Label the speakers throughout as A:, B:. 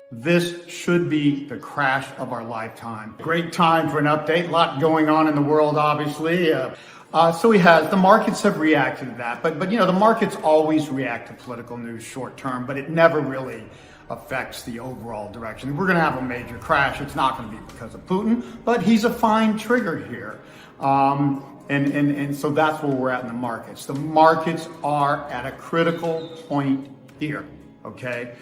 A: This should be the crash of our lifetime. Great time for an update. A lot going on in the world, obviously. The markets have reacted to that. But the markets always react to political news short term, but it never really affects the overall direction. We're going to have a major crash. It's not going to be because of Putin, but he's a fine trigger here. And so that's where we're at in the markets. The markets are at a critical point here, okay?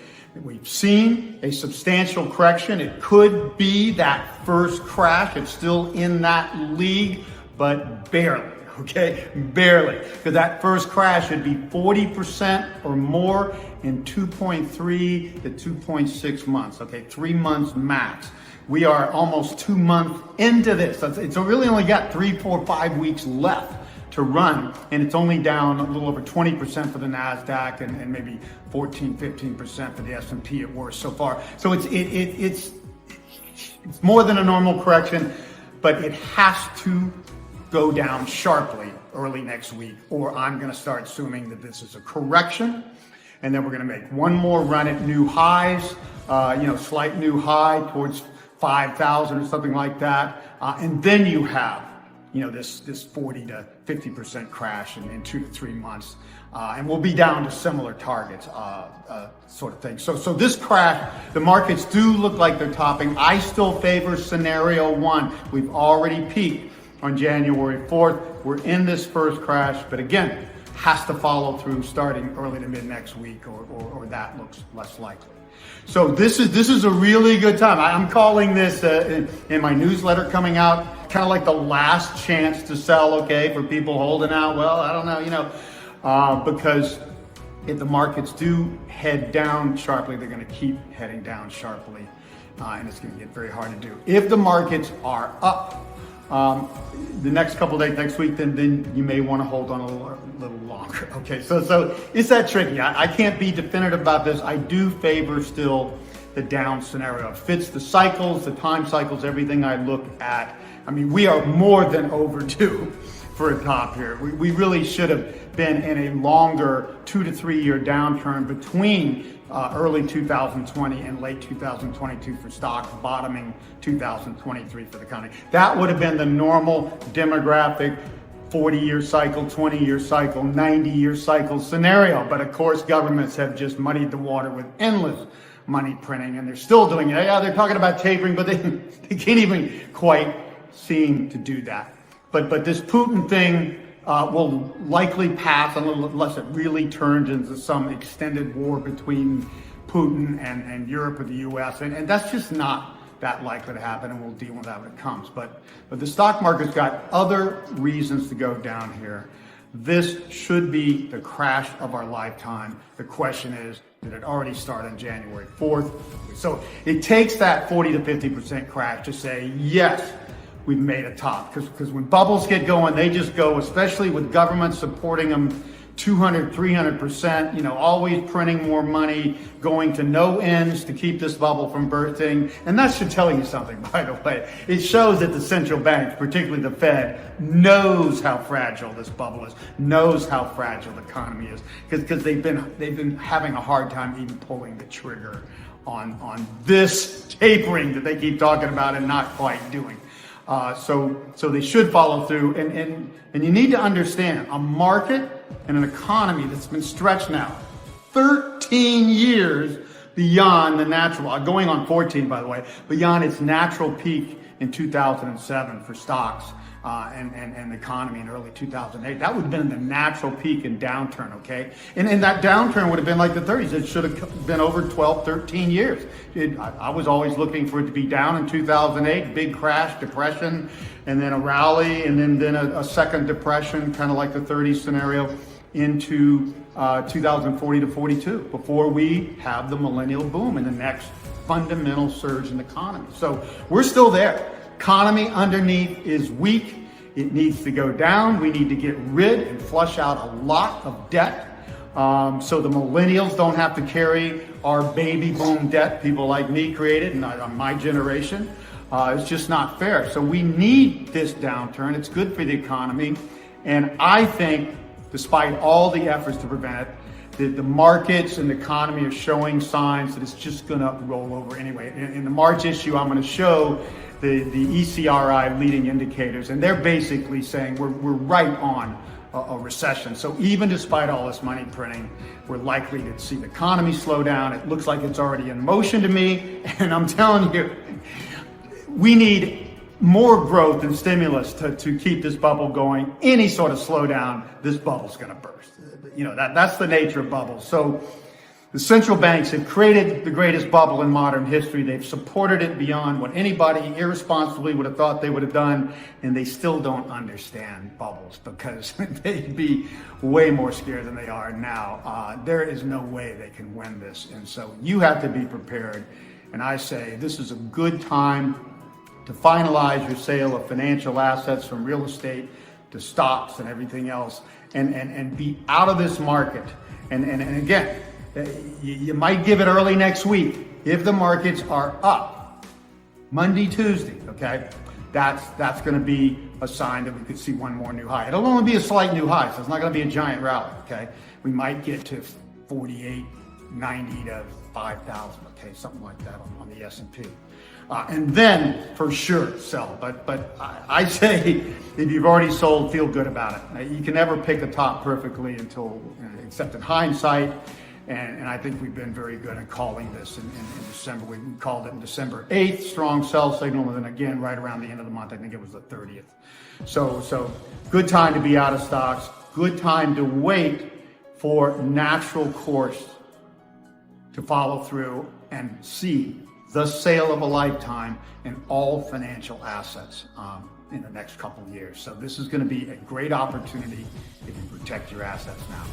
A: We've seen a substantial correction. It could be that first crash. It's still in that league, but barely, okay? Barely. Because that first crash should be 40% or more in 2.3 to 2.6 months, okay? 3 months max. We are almost 2 months into this. It's really only got 3, 4, 5 weeks left to run, and it's only down a little over 20% for the NASDAQ and maybe 14, 15% for the S&P at worst so far. So it's more than a normal correction, but it has to go down sharply early next week, or I'm going to start assuming that this is a correction, and then we're going to make one more run at new highs, slight new high towards 5,000 or something like that, and then you have this 40 to 50% crash in 2 to 3 months, and we'll be down to similar targets, sort of thing. So this crash, the markets do look like they're topping. I still favor scenario 1. We've already peaked on January 4th. We're in this first crash, but again, has to follow through starting early to mid next week, or that looks less likely. So this is a really good time. I'm calling this in my newsletter coming out, kind of like the last chance to sell, okay, for people holding out. Well, I don't know, because if the markets do head down sharply, they're going to keep heading down sharply, and it's going to get very hard to do. If the markets are up the next couple of days, next week, then you may want to hold on a little longer. Okay, so it's that tricky. I can't be definitive about this. I do favor still the down scenario. It fits the cycles, the time cycles, everything I look at. I mean, we are more than overdue for a top here. We really should have been in a longer 2 to 3 year downturn between early 2020 and late 2022 for stocks, bottoming 2023 for the economy. That would have been the normal demographic 40-year cycle, 20-year cycle, 90-year cycle scenario. But of course, governments have just muddied the water with endless money printing, and they're still doing it. Yeah, they're talking about tapering, but they can't even quite seem to do that. But this Putin thing will likely pass unless it really turns into some extended war between Putin and Europe or the US. And that's just not that likely to happen, and we'll deal with that when it comes. But the stock market's got other reasons to go down here. This should be the crash of our lifetime. The question is, did it already start on January 4th? So it takes that 40 to 50% crash to say, yes, we've made a top. Because when bubbles get going, they just go, especially with government supporting them 200, 300%, always printing more money, going to no ends to keep this bubble from bursting. And that should tell you something, by the way. It shows that the central banks, particularly the Fed, knows how fragile this bubble is, knows how fragile the economy is, because they've been having a hard time even pulling the trigger on this tapering that they keep talking about and not quite doing. So they should follow through, and you need to understand a market and an economy that's been stretched now 13 years beyond the natural, going on 14 by the way, beyond its natural peak in 2007 for stocks and the economy in early 2008. That would have been the natural peak and downturn, okay? And that downturn would have been like the 30s. It should have been over 12, 13 years. I was always looking for it to be down in 2008, big crash, depression, and then a rally, and then a second depression, kind of like the 30s scenario, into 2040 to 42, before we have the millennial boom and the next fundamental surge in the economy. So we're still there. Economy underneath is weak. It needs to go down. We need to get rid and flush out a lot of debt, so the millennials don't have to carry our baby boom debt people like me created and my generation. It's just not fair. So we need this downturn. It's good for the economy. And I think, despite all the efforts to prevent it, the markets and the economy are showing signs that it's just going to roll over anyway. In the March issue, I'm going to show the ECRI leading indicators, and they're basically saying we're right on a recession. So even despite all this money printing, we're likely to see the economy slow down. It looks like it's already in motion to me, and I'm telling you, we need more growth and stimulus to keep this bubble going. Any sort of slowdown, this bubble's going to burst. That's the nature of bubbles. So the central banks have created the greatest bubble in modern history. They've supported it beyond what anybody irresponsibly would have thought they would have done, and they still don't understand bubbles because they'd be way more scared than they are now. There is no way they can win this, and so you have to be prepared. And I say this is a good time to finalize your sale of financial assets, from real estate to stocks and everything else, and be out of this market. And again, you might give it early next week if the markets are up Monday, Tuesday. Okay, that's going to be a sign that we could see one more new high. It'll only be a slight new high, so it's not going to be a giant rally. Okay, we might get to 48.90 to 5,000. Okay, something like that on the S&P. And then for sure sell. But I say if you've already sold, feel good about it. You can never pick a top perfectly except in hindsight. And I think we've been very good at calling this in December. We called it in December 8th, strong sell signal, and then again right around the end of the month, I think it was the 30th. So good time to be out of stocks, good time to wait for natural course to follow through and see the sale of a lifetime in all financial assets in the next couple of years. So this is going to be a great opportunity if you protect your assets now.